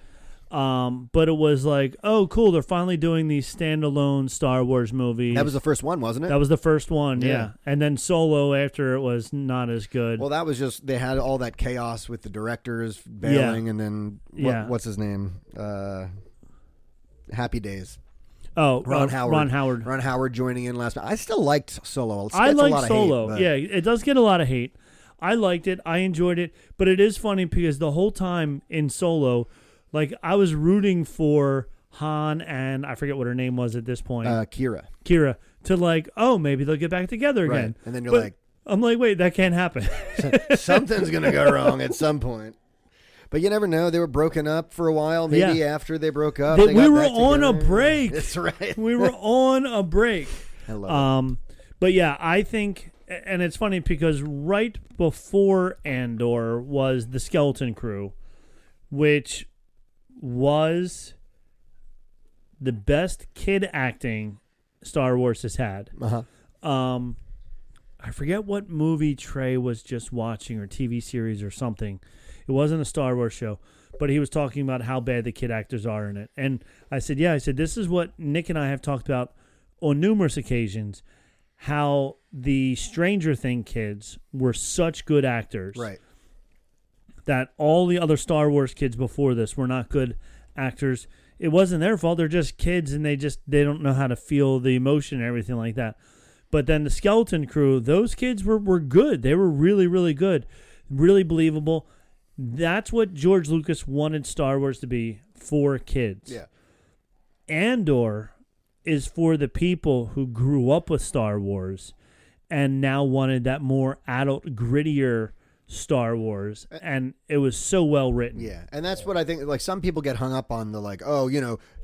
But it was like, oh, cool, they're finally doing these standalone Star Wars movies. That was the first one, wasn't it? That was the first one, yeah. And then Solo after it was not as good. Well, that was just, they had all that chaos with the directors bailing, and then, what's his name? Happy Days. Oh, Ron Howard. Ron Howard joining in last night. I still liked Solo. I liked Solo. Yeah, it does get a lot of hate. I liked it. I enjoyed it. But it is funny because the whole time in Solo, like I was rooting for Han and I forget what her name was at this point. Kira. To like, oh, maybe they'll get back together again. Right. And then you're I'm like, wait, that can't happen. Something's going to go wrong at some point. But you never know. They were broken up for a while. Maybe after they broke up, we were on a break. That's right. We were on a break. I love it. But yeah, I think, and it's funny because right before Andor was the Skeleton Crew, which was the best kid acting Star Wars has had. I forget what movie Trey was just watching or TV series or something. It wasn't a Star Wars show, but he was talking about how bad the kid actors are in it. And I said, this is what Nick and I have talked about on numerous occasions, how the Stranger Things kids were such good actors. Right. That all the other Star Wars kids before this were not good actors. It wasn't their fault. They're just kids, and they don't know how to feel the emotion and everything like that. But then the Skeleton Crew, those kids were good. They were really, really good, really believable. That's what George Lucas wanted Star Wars to be, for kids. Yeah. Andor is for the people who grew up with Star Wars and now wanted that more adult, grittier Star Wars, and it was so well written. Yeah, and that's what I think. Like some people get hung up on the like, oh,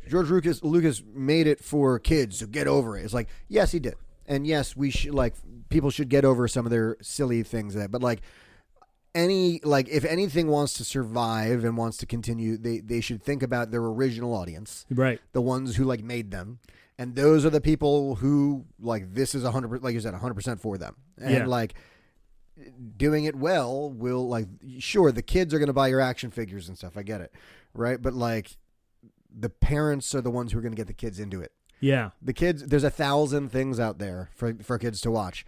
George Lucas made it for kids, so get over it. It's like, yes, he did, and yes, we should people should get over some of their silly things but like. If anything wants to survive and wants to continue, they should think about their original audience, right? The ones who made them, and those are the people who this is 100%, like you said, 100% for them, and doing it well will sure the kids are going to buy your action figures and stuff. I get it, right? But the parents are the ones who are going to get the kids into it. Yeah, the kids. There's 1,000 things out there for kids to watch.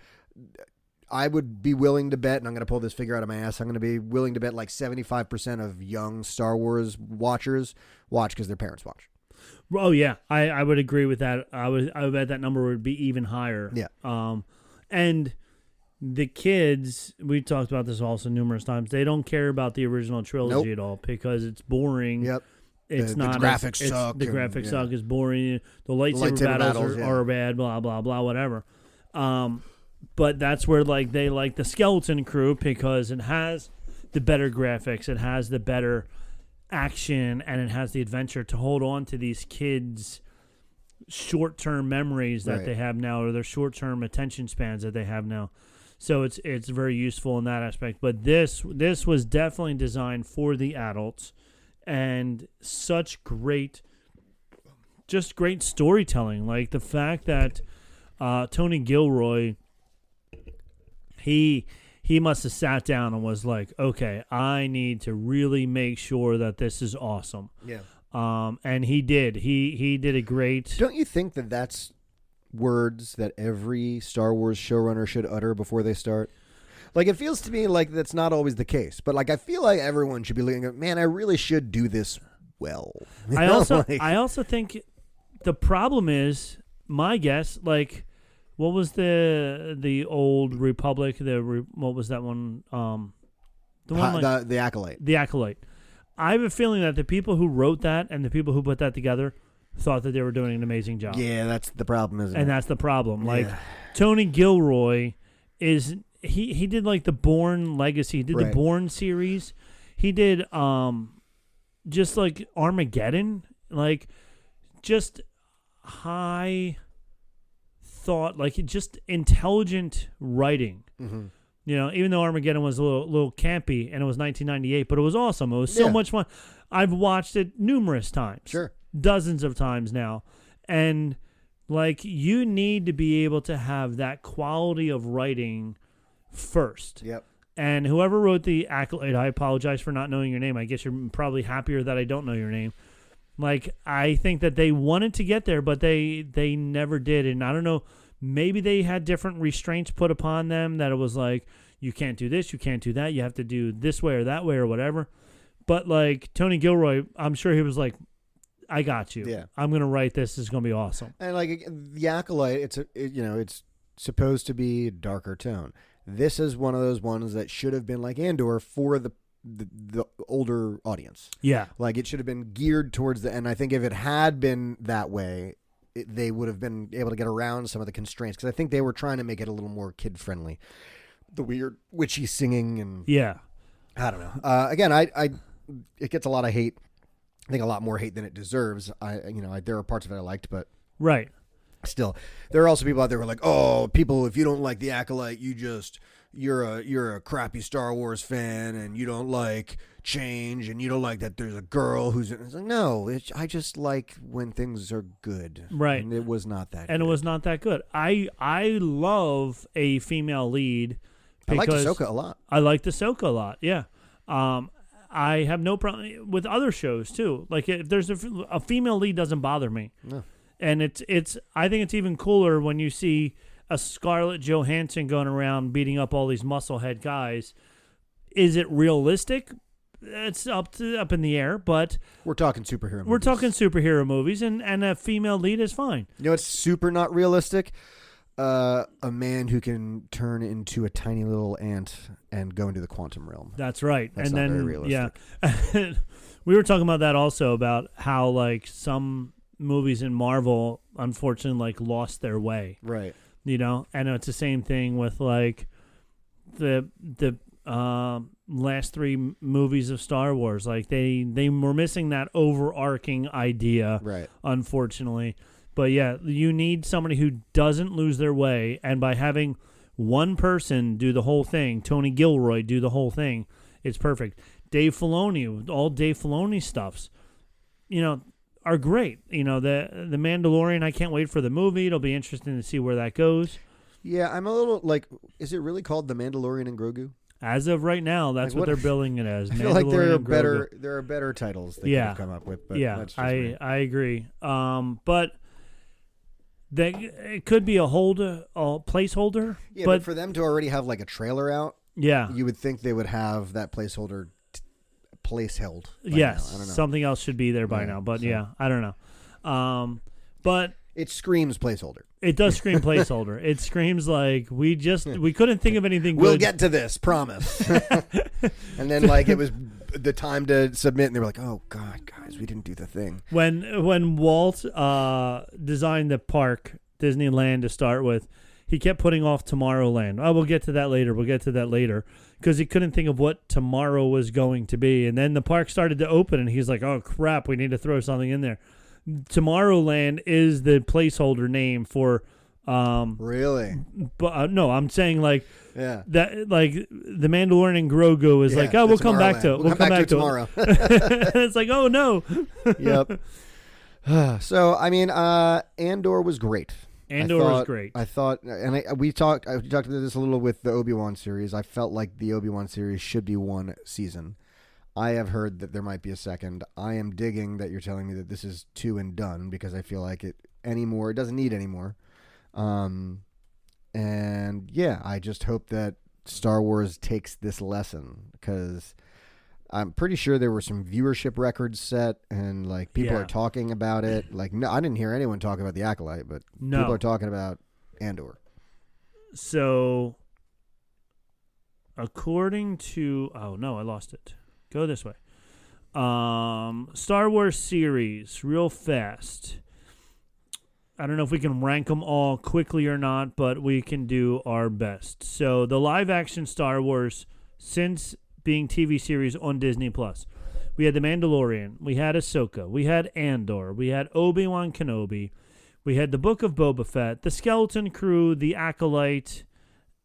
I would be willing to bet, and I'm going to pull this figure out of my ass, I'm going to be willing to bet 75% of young Star Wars watchers watch because their parents watch. Oh, yeah. I would agree with that. I would bet that number would be even higher. Yeah. And the kids, we talked about this also numerous times, they don't care about the original trilogy at all because it's boring. Yep. It's not. The graphics suck. The graphics suck. It's boring. The lightsaber battles are bad, blah, blah, blah, whatever. But that's where they like the Skeleton Crew because it has the better graphics, it has the better action, and it has the adventure to hold on to these kids' short-term memories that they have now, or their short-term attention spans that they have now. So it's very useful in that aspect. But this was definitely designed for the adults, and such great storytelling. Like the fact that Tony Gilroy. He must have sat down and was like, okay, I need to really make sure that this is awesome. Yeah. And he did. He did a great. Don't you think that that's words that every Star Wars showrunner should utter before they start? It feels to me like that's not always the case. But I feel like everyone should be looking at, man, I really should do this well. I also think the problem is, my guess, What was the old Republic? What was that one? The one The Acolyte. The Acolyte. I have a feeling that the people who wrote that and the people who put that together thought that they were doing an amazing job. Yeah, that's the problem, isn't it? And that's the problem. Yeah. Like Tony Gilroy is he did like the Bourne Legacy. He did the Bourne series. He did just like Armageddon, like just high thought, like just intelligent writing. Mm-hmm. You know, even though Armageddon was a little campy and it was 1998, but it was awesome. It was so much fun. I've watched it numerous times. Sure. Dozens of times now. And like you need to be able to have that quality of writing first. Yep. And whoever wrote the Acolyte, I apologize for not knowing your name. I guess you're probably happier that I don't know your name. Like, I think that they wanted to get there, but they never did. And I don't know, maybe they had different restraints put upon them that it was like, you can't do this, you can't do that, you have to do this way or that way or whatever. But, like, Tony Gilroy, I'm sure he was like, I got you. Yeah. I'm going to write this. It's going to be awesome. And, like, the Acolyte, it's supposed to be a darker tone. This is one of those ones that should have been like Andor for the older audience. Yeah. Like, it should have been geared towards the end. I think if it had been that way, they would have been able to get around some of the constraints, because I think they were trying to make it a little more kid-friendly. The weird witchy singing and... Yeah. I don't know. Again, it gets a lot of hate. I think a lot more hate than it deserves. There are parts of it I liked, but... Right. Still, there are also people out there who are like, oh, people, if you don't like the Acolyte, you're a crappy Star Wars fan, and you don't like change, and you don't like that there's a girl who's... It's like, no, I just like when things are good. Right. And it was not that good. And it was not that good. I love a female lead. I like Ahsoka a lot. I like Ahsoka a lot, yeah. I have no problem with other shows, too. Like, if there's a female lead doesn't bother me. No. And it's I think it's even cooler when you see a Scarlett Johansson going around beating up all these musclehead guys. Is it realistic? It's up in the air, but we're talking superhero movies. We're talking superhero movies, and a female lead is fine. You know what's super not realistic? A man who can turn into a tiny little ant and go into the quantum realm. That's right. That's and not then very realistic. Yeah. We were talking about that also, about how like some movies in Marvel unfortunately like lost their way. Right. You know, and it's the same thing with like the last three movies of Star Wars. Like they were missing that overarching idea. Right. Unfortunately. But yeah, you need somebody who doesn't lose their way, and by having one person do the whole thing, Tony Gilroy do the whole thing, it's perfect. Dave Filoni, all Dave Filoni stuffs, are great. The Mandalorian, I can't wait for the movie. It'll be interesting to see where that goes. Yeah, I'm a little like, is it really called The Mandalorian and Grogu? As of right now, that's what they're billing it as. I feel like there are better titles they could have come up with. But that's just me. I agree. But it could be a placeholder. Yeah, but for them to already have like a trailer out, yeah, you would think they would have that placeholder held. Yes, now. I don't know. Something else should be there by now. But I don't know. But it screams placeholder. It does scream placeholder. It screams like we couldn't think of anything good. We'll get to this, promise. And then like it was the time to submit, and they were like, "Oh God, guys, we didn't do the thing." When Walt designed the park, Disneyland, to start with, he kept putting off Tomorrowland. Oh, we'll get to that later. Because he couldn't think of what tomorrow was going to be. And then the park started to open, and he's like, oh, crap, we need to throw something in there. Tomorrowland is the placeholder name for... really? But no, I'm saying like... Yeah. That like the Mandalorian and Grogu is like, oh, we'll come back to it. We'll come back to it tomorrow. It's like, oh, no. Yep. So, I mean, Andor was great. Andor was great. I thought, and we talked about this a little with the Obi-Wan series. I felt like the Obi-Wan series should be one season. I have heard that there might be a second. I am digging that you're telling me that this is 2 and done, because I feel like it doesn't need any more. And yeah, I just hope that Star Wars takes this lesson, because I'm pretty sure there were some viewership records set, and like people are talking about it. Like, no, I didn't hear anyone talk about the Acolyte, but people are talking about Andor. So, according to... Oh, no, I lost it. Go this way. Star Wars series, real fast. I don't know if we can rank them all quickly or not, but we can do our best. So, the live-action Star Wars, since being TV series on Disney+. We had The Mandalorian. We had Ahsoka. We had Andor. We had Obi-Wan Kenobi. We had The Book of Boba Fett, The Skeleton Crew, The Acolyte,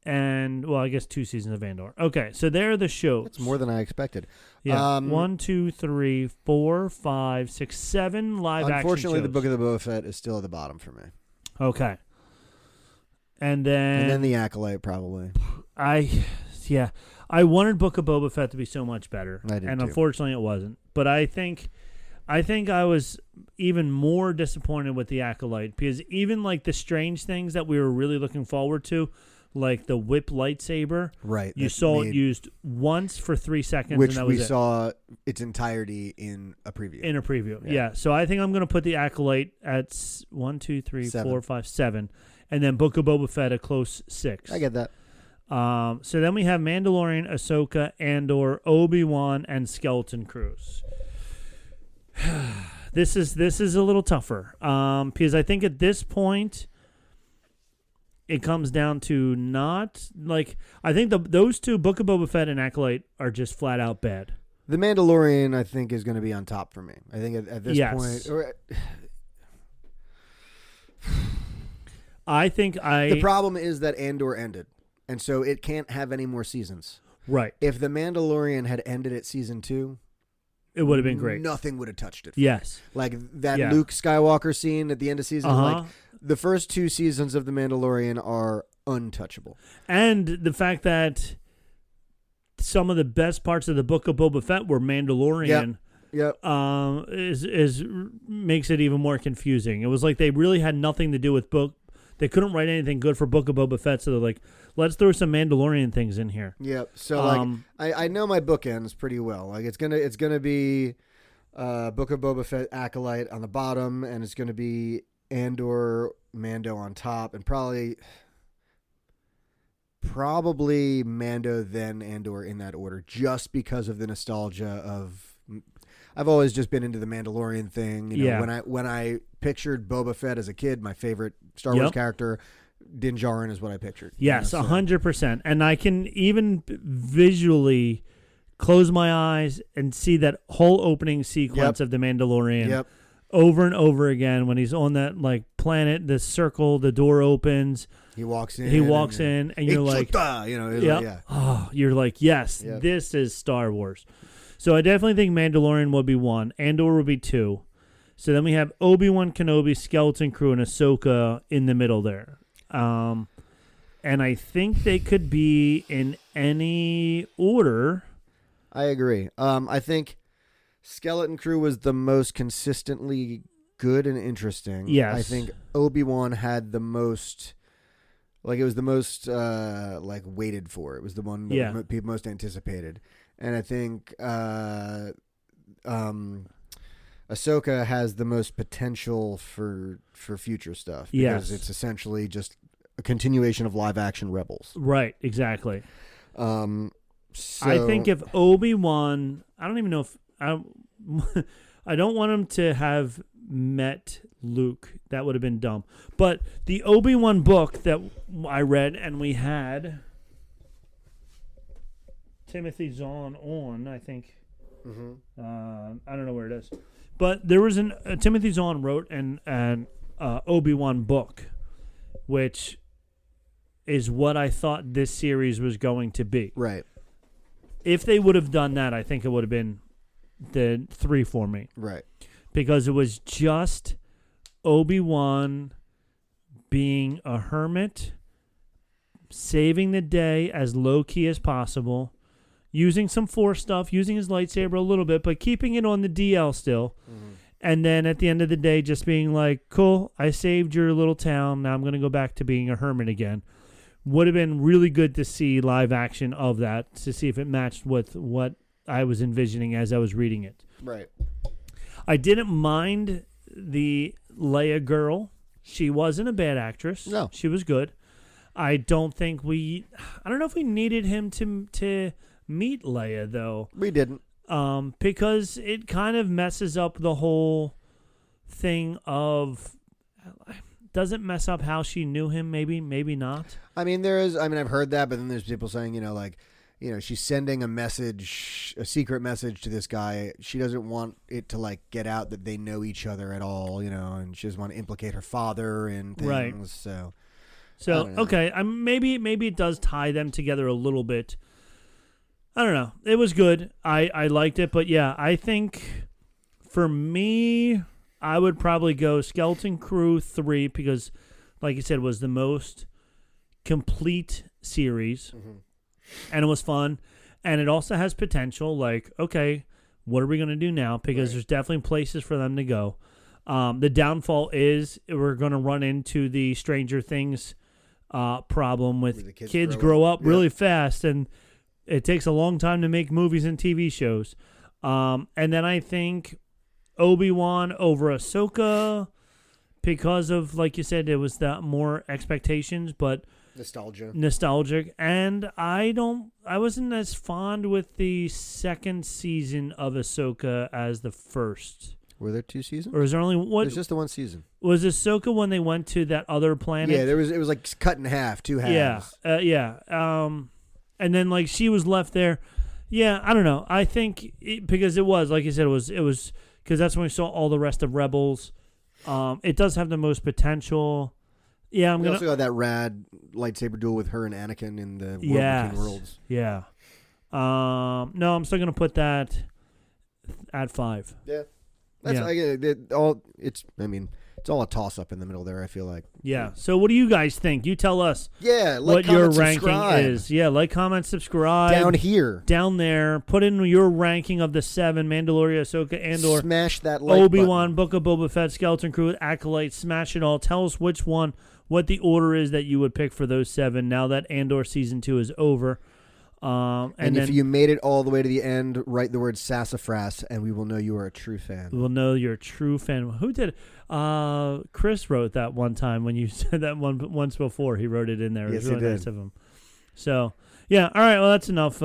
and, well, I guess 2 seasons of Andor. Okay, so there are the shows. That's more than I expected. Yeah, 1, 2, 3, 4, 5, 6, 7 live-action shows. Unfortunately, The Book of the Boba Fett is still at the bottom for me. Okay. And then The Acolyte, probably. I wanted Book of Boba Fett to be so much better, I did and too. Unfortunately it wasn't. But I think I was even more disappointed with The Acolyte, because even like the strange things that we were really looking forward to, like the whip lightsaber, right? You saw it used once for 3 seconds, which and that was we it. saw its entirety in a preview. Yeah. So I think I'm going to put The Acolyte at 1, 2, 3, 4, 5, 7, and then Book of Boba Fett a close 6. I get that. So then we have Mandalorian, Ahsoka, Andor, Obi-Wan, and Skeleton Crews. This is a little tougher, because I think at this point it comes down to not like I think those two, Book of Boba Fett and Acolyte, are just flat out bad. The Mandalorian, I think, is going to be on top for me. I think at this point. The problem is that Andor ended. And so it can't have any more seasons. Right. If The Mandalorian had ended at season 2, it would have been great. Nothing would have touched it. Yes. Like that Luke Skywalker scene at the end of season. Like the first 2 seasons of The Mandalorian are untouchable. And the fact that some of the best parts of the Book of Boba Fett were Mandalorian. Yep. Is makes it even more confusing. It was like they really had nothing to do with book. They couldn't write anything good for Book of Boba Fett, so they're like, let's throw some Mandalorian things in here. Yep. So I know my bookends pretty well. Like it's gonna be Book of Boba Fett Acolyte on the bottom, and it's gonna be Andor Mando on top, and probably Mando then Andor in that order, just because of the nostalgia of. I've always just been into the Mandalorian thing. You know, when I pictured Boba Fett as a kid, my favorite Star Wars character, Din Djarin, is what I pictured. Yes, 100%. And I can even visually close my eyes and see that whole opening sequence of the Mandalorian over and over again when he's on that like planet, the circle, the door opens. He walks in. And you're like, you're like, yes, this is Star Wars. So I definitely think Mandalorian will be 1. Andor will be 2. So then we have Obi-Wan Kenobi, Skeleton Crew, and Ahsoka in the middle there. And I think they could be in any order. I agree. I think Skeleton Crew was the most consistently good and interesting. Yes. I think Obi-Wan had the most... Like, it was the most, waited for. It was the one that people most anticipated. And I think Ahsoka has the most potential for future stuff. Because it's essentially just a continuation of live-action Rebels. Right, exactly. So I think if Obi-Wan... I don't even know if... I don't want him to have met Luke. That would have been dumb. But the Obi-Wan book that I read, and we had Timothy Zahn on, I think. I don't know where it is. But there was Timothy Zahn wrote an Obi-Wan book, which is what I thought this series was going to be. Right. If they would have done that, I think it would have been the 3 for me. Right. Because it was just Obi-Wan being a hermit, saving the day as low-key as possible, using some Force stuff, using his lightsaber a little bit, but keeping it on the DL still. Mm-hmm. And then at the end of the day, just being like, cool, I saved your little town. Now I'm going to go back to being a hermit again. Would have been really good to see live action of that, to see if it matched with what I was envisioning as I was reading it. Right. I didn't mind the Leia girl. She wasn't a bad actress. No. She was good. I don't know if we needed him to meet Leia though. We didn't. Because it kind of messes up the whole thing of. Doesn't mess up how she knew him. Maybe not. I mean, I've heard that, but then there's people saying, she's sending a secret message to this guy. She doesn't want it to get out that they know each other at all, and she doesn't want to implicate her father and things. Right. So okay, maybe it does tie them together a little bit. I don't know. It was good. I liked it, but yeah, I think for me, I would probably go Skeleton Crew 3 because, like you said, it was the most complete series, and it was fun, and it also has potential. Okay, what are we going to do now? Because there's definitely places for them to go. The downfall is we're going to run into the Stranger Things problem with the kids grow up really fast, and it takes a long time to make movies and TV shows. And then I think Obi-Wan over Ahsoka because of, like you said, it was that more expectations, but nostalgic. And I wasn't as fond with the second season of Ahsoka as the first. Were there 2 seasons? Or is there only one? There's just the 1 season. Was Ahsoka when they went to that other planet? Yeah, it was cut in half, 2 halves. Yeah. And then she was left there. Yeah, I don't know. I think because it was, like you said, it was because that's when we saw all the rest of Rebels. It does have the most potential. Yeah, we also got that rad lightsaber duel with her and Anakin in the World Between Worlds. Yeah. No, I'm still gonna put that at 5. Yeah. It's all a toss up in the middle there, I feel like. Yeah. So what do you guys think? You tell us. Yeah, what your ranking is. Yeah, comment, subscribe. Down here. Down there. Put in your ranking of the 7, Mandalorian, Ahsoka, Andor. Smash that like Obi-Wan, button. Book of Boba Fett, Skeleton Crew, Acolyte. Smash it all. Tell us which one, what the order is that you would pick for those 7 now that Andor Season 2 is over. And if you made it all the way to the end, write the word sassafras, and we will know you are a true fan. We'll know you're a true fan. Who did? Chris wrote that one time when you said that once before. He wrote it in there. It was really nice of him. So, yeah. All right. Well, that's enough.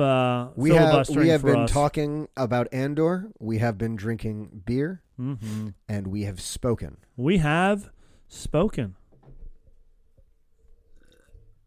We have been talking about Andor. We have been drinking beer, and we have spoken. We have spoken.